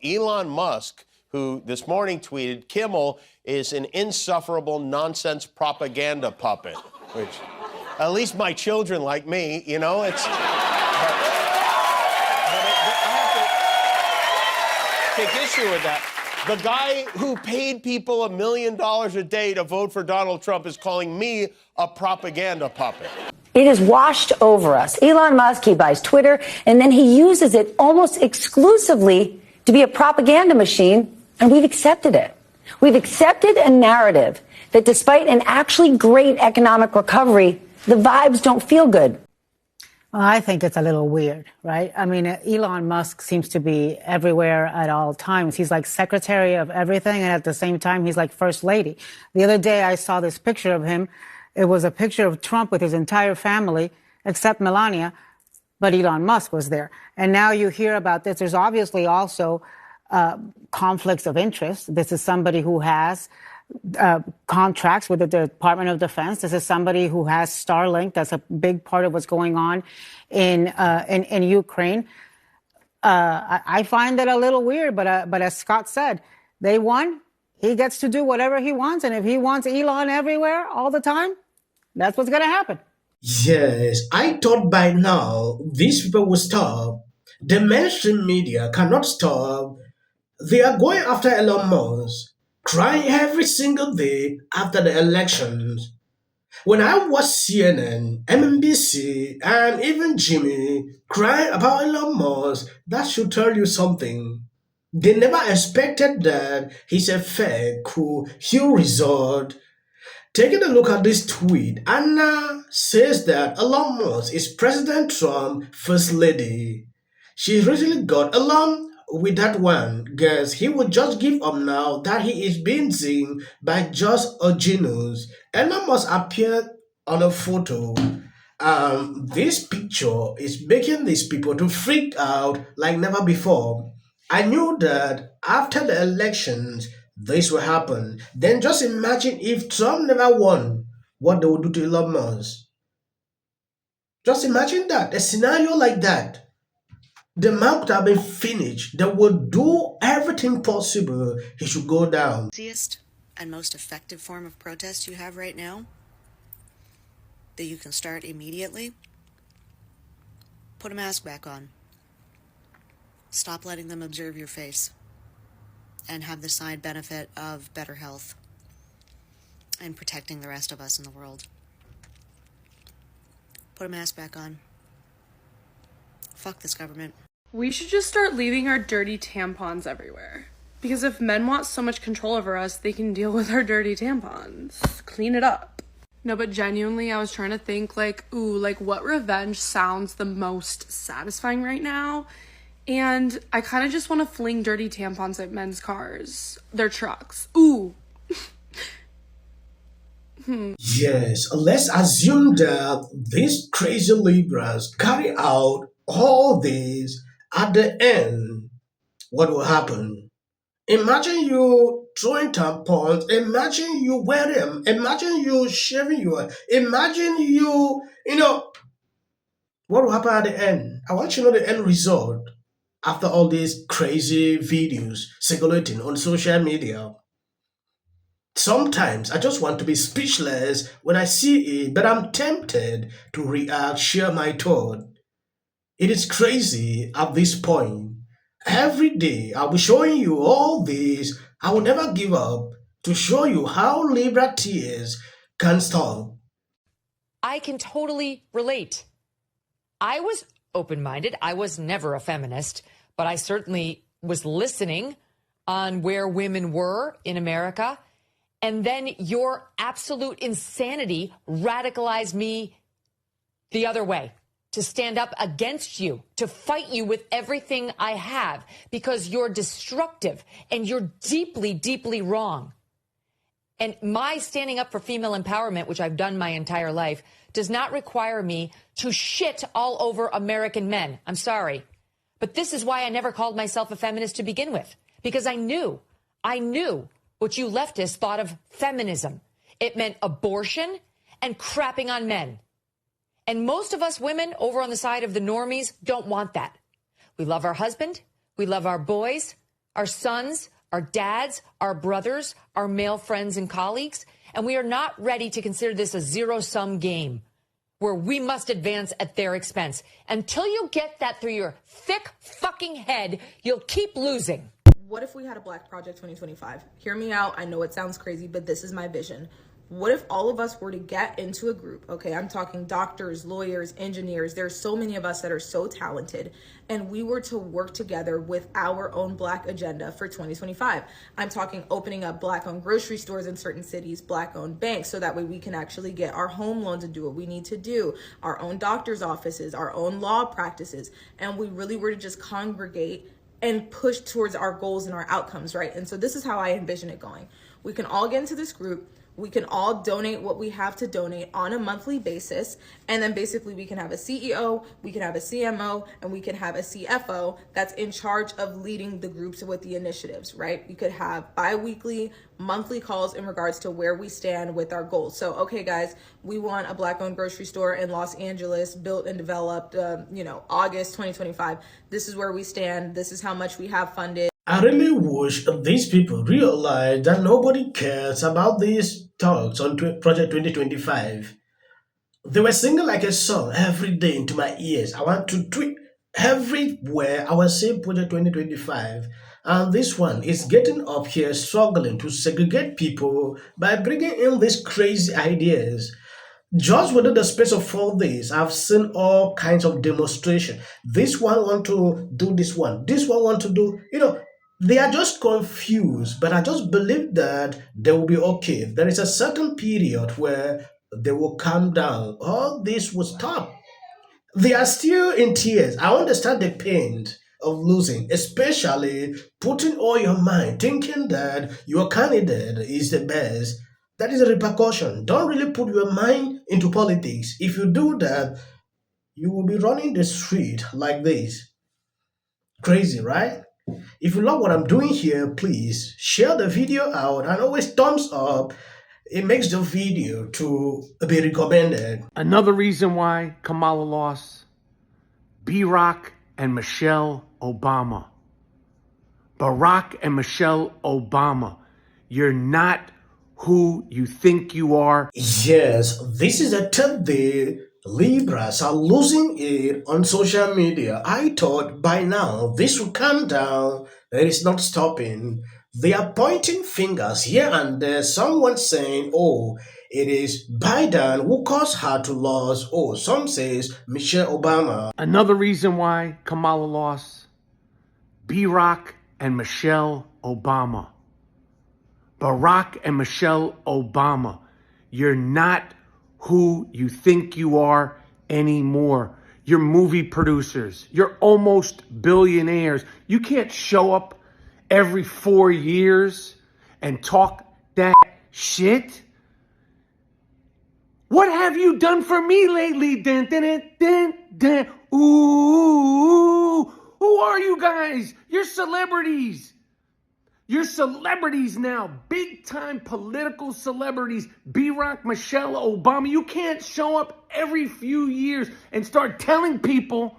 Elon Musk, who this morning tweeted, Kimmel is an insufferable nonsense propaganda puppet, which at least my children like me, you know, it's... I have to take issue with that. The guy who paid people $1 million a day to vote for Donald Trump is calling me a propaganda puppet. It has washed over us. Elon Musk, he buys Twitter, and then he uses it almost exclusively to be a propaganda machine, and we've accepted it. We've accepted a narrative that despite an actually great economic recovery, the vibes don't feel good. Well, I think it's a little weird, right? I mean, Elon Musk seems to be everywhere at all times. He's like secretary of everything, and at the same time, he's like first lady. The other day, I saw this picture of him. It was a picture of Trump with his entire family, except Melania, but Elon Musk was there. And now you hear about this. There's obviously also conflicts of interest. This is somebody who has contracts with the Department of Defense. This is somebody who has Starlink. That's a big part of what's going on in Ukraine. I find it a little weird, but as Scott said, they won. He gets to do whatever he wants, and if he wants Elon everywhere all the time, that's what's going to happen. Yes, I thought by now these people would stop. The mainstream media cannot stop. They are going after Elon Musk, crying every single day after the elections. When I watch CNN, MNBC, and even Jimmy crying about Elon Musk, that should tell you something. They never expected that he's a fake who he'll resort. Taking a look at this tweet, Anna says that Elon Musk is President Trump's first lady. She really got along with that one. Guess he would just give up now that he is being seen by just a genius. Elon Musk appeared on a photo. This picture is making these people to freak out like never before. I knew that after the elections, this will happen. Then just imagine if Trump never won, what they would do to Elon Musk. Just imagine that, a scenario like that. The man would have been finished. They would do everything possible. He should go down. Easiest and most effective form of protest you have right now that you can start immediately, put a mask back on. Stop letting them observe your face and have the side benefit of better health and protecting the rest of us in the world. Put a mask back on. Fuck this government. We should just start leaving our dirty tampons everywhere. Because if men want so much control over us, they can deal with our dirty tampons. Clean it up. No, but genuinely, I was trying to think, like, what revenge sounds the most satisfying right now? And I kind of just want to fling dirty tampons at men's cars, their trucks. Ooh. Yes, let's assume that these crazy Libras carry out all this. At the end, what will happen? Imagine you throwing tampons, imagine you wear them, imagine you shaving your, imagine what will happen at the end? I want you to know the end result after all these crazy videos circulating on social media. Sometimes I just want to be speechless when I see it, but I'm tempted to react, share my thought. It is crazy at this point. Every day I'll be showing you all this. I will never give up to show you how Libra tears can stop. I can totally relate. I was open-minded. I was never a feminist, but I certainly was listening on where women were in America. And then your absolute insanity radicalized me the other way, to stand up against you, to fight you with everything I have, because you're destructive and you're deeply, deeply wrong. And my standing up for female empowerment, which I've done my entire life, does not require me to shit all over American men. I'm sorry. But this is why I never called myself a feminist to begin with, because I knew what you leftists thought of feminism. It meant abortion and crapping on men. And most of us women over on the side of the normies don't want that. We love our husband. We love our boys. our sons, our dads, our brothers, our male friends and colleagues. And we are not ready to consider this a zero-sum game where we must advance at their expense. Until you get that through your thick fucking head, you'll keep losing. What if we had a Black Project 2025? Hear me out. I know it sounds crazy, but this is my vision. What if all of us were to get into a group? Okay, I'm talking doctors, lawyers, engineers. There's so many of us that are so talented, and we were to work together with our own Black agenda for 2025. I'm talking opening up Black-owned grocery stores in certain cities, Black-owned banks, so that way we can actually get our home loans and do what we need to do, our own doctor's offices, our own law practices, and we really were to just congregate and push towards our goals and our outcomes, right? And so this is how I envision it going. We can all get into this group. We can all donate what we have to donate on a monthly basis. And then basically we can have a CEO, we can have a CMO, and we can have a CFO that's in charge of leading the groups with the initiatives, right? We could have bi-weekly, monthly calls in regards to where we stand with our goals. So, okay, guys, we want a Black-owned grocery store in Los Angeles built and developed, August 2025. This is where we stand. This is how much we have funded. I really wish these people realize that nobody cares about these talks on Project 2025. They were singing like a song every day into my ears. I want to tweet everywhere. I was saying Project 2025. And this one is getting up here struggling to segregate people by bringing in these crazy ideas. Just within the space of 4 days, I've seen all kinds of demonstration. This one want to do this one want to do, they are just confused, but I just believe that they will be okay. There is a certain period where they will calm down. All this will stop. They are still in tears. I understand the pain of losing, especially putting all your mind, thinking that your candidate is the best. That is a repercussion. Don't really put your mind into politics. If you do that, you will be running the street like this. Crazy, right? If you love what I'm doing here, please share the video out and always thumbs up. It makes the video to be recommended. Another reason why Kamala lost, Barack and Michelle Obama. Barack and Michelle Obama, you're not who you think you are. Yes, this is the 10th day Libras are losing it on social media. I thought by now this would calm down. It is not stopping. They are pointing fingers here and there. Someone saying, oh, it is Biden who caused her to lose. Oh, some says Michelle Obama. Another reason why Kamala lost, Barack and Michelle Obama. Barack and Michelle Obama, you're not who you think you are anymore. You're movie producers. You're almost billionaires. You can't show up every 4 years and talk that shit. What have you done for me lately? Dun, dun, dun, dun, dun. Ooh, who are you guys? You're celebrities. You're celebrities now, big-time political celebrities. Barack, Michelle Obama. You can't show up every few years and start telling people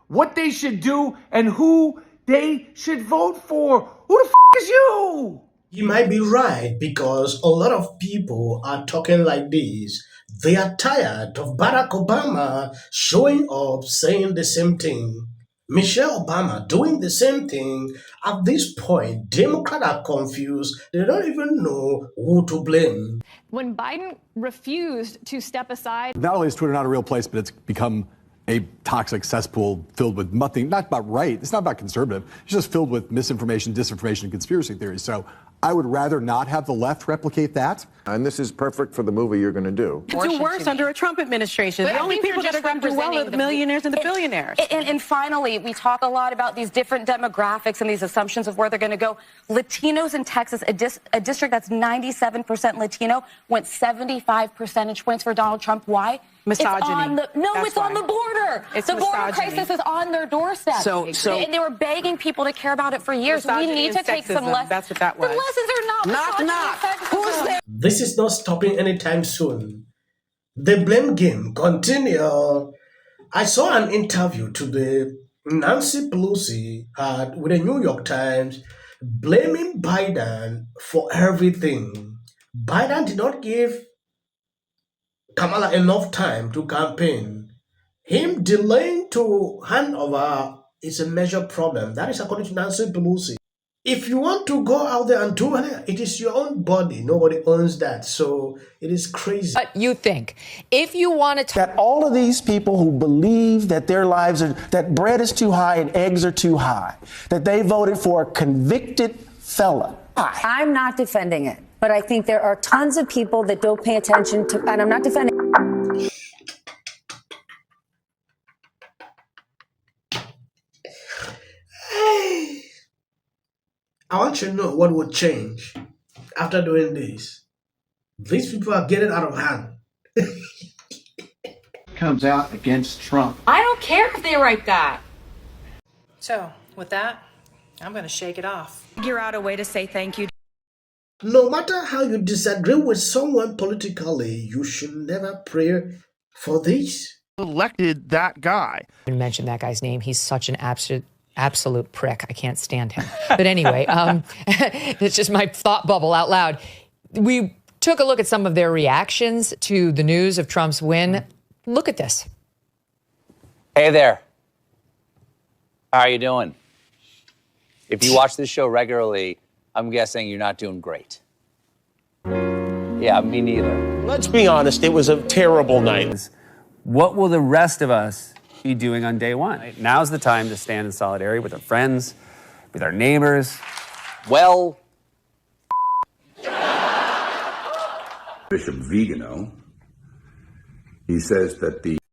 what they should do and who they should vote for. Who the f*** is you? You might be right, because a lot of people are talking like this. They are tired of Barack Obama showing up saying the same thing. Michelle Obama doing the same thing. At this point, Democrats are confused. They don't even know who to blame. When Biden refused to step aside. Not only is Twitter not a real place, but it's become a toxic cesspool filled with nothing, not about right, it's not about conservative, it's just filled with misinformation, disinformation, and conspiracy theories. So I would rather not have the left replicate that. And this is perfect for the movie you're going to do. Could do worse under a Trump administration. But the only people that are going to do well are the millionaires and the billionaires. And finally, we talk a lot about these different demographics and these assumptions of where they're going to go. Latinos in Texas, a district that's 97% Latino, went 75 percentage points for Donald Trump. Why? Misogyny. It's on the border. The border crisis is on their doorstep. And they were begging people to care about it for years. We need to take some lessons. That's what that was. The lessons are not misogyny. Who's there? This is not stopping anytime soon. The blame game continue. I saw an interview today Nancy Pelosi had with the New York Times. blaming Biden for everything. Biden did not give Kamala enough time to campaign. Him delaying to hand over is a major problem. That is according to Nancy Pelosi. If you want to go out there and do it, it is your own body. Nobody owns that. So it is crazy. But you think if you want to that all of these people who believe that their lives are, that bread is too high and eggs are too high, that they voted for a convicted felon. I'm not defending it, but I think there are tons of people that don't pay attention to, and I'm not defending. I want you to know what would change after doing this. These people are getting out of hand. Comes out against Trump. I don't care if they write that. So, with that, I'm going to shake it off. Figure out a way to say thank you. No matter how you disagree with someone politically, you should never pray for this. Elected that guy. I mention that guy's name. He's such an absolute prick. I can't stand him. But anyway, it's just my thought bubble out loud. We took a look at some of their reactions to the news of Trump's win. Look at this. Hey there. How are you doing? If you watch this show regularly, I'm guessing you're not doing great. Yeah, me neither. Let's be honest, it was a terrible night. What will the rest of us be doing on day one? Now's the time to stand in solidarity with our friends, with our neighbors. Well, Bishop Vigano, he says that the